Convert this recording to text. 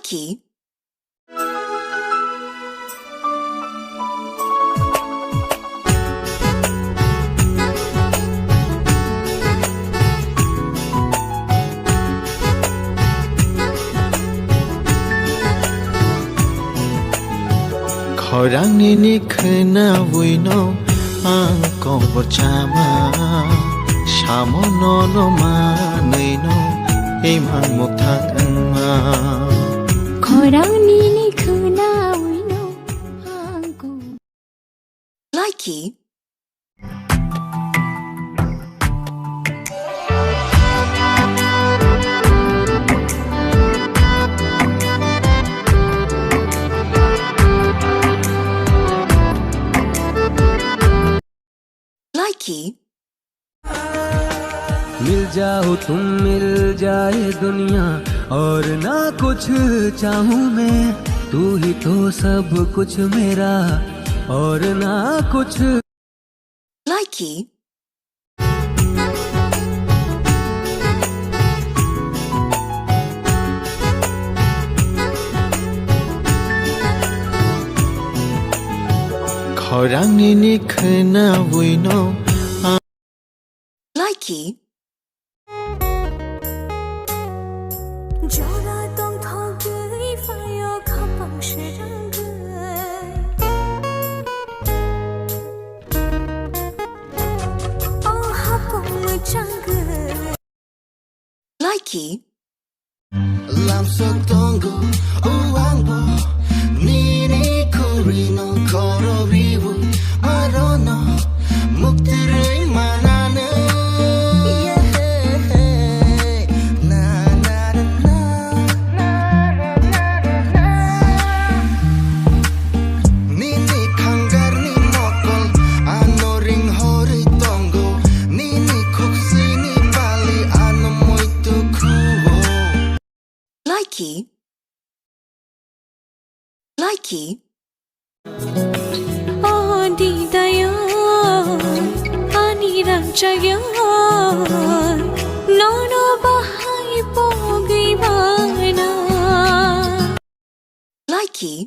Likey. Khorangni ni khna buino angko bercama Shamono no maneino emang muthang angma Khorangni ni khna buino angko Likey. Likey. मिल जाओ तुम मिल जाए दुनिया और ना कुछ चाहूं मैं तू ही तो सब कुछ मेरा और ना कुछ Likey. Khorangni ni khna buino Likey. 就那东头给发有靠帮是让个，哦，好帮我唱歌。 Likey. Lam so tongo uangbo Nini kurino koro ribu Marono muktiri manane Na na na na Nini kangar ni mokol Ano ring hori tongo Nini kuksi ni bali Ano moito kuo Likey. Likey. Oh, didayo, aniranchayo, no bahai pogi bana. Likey.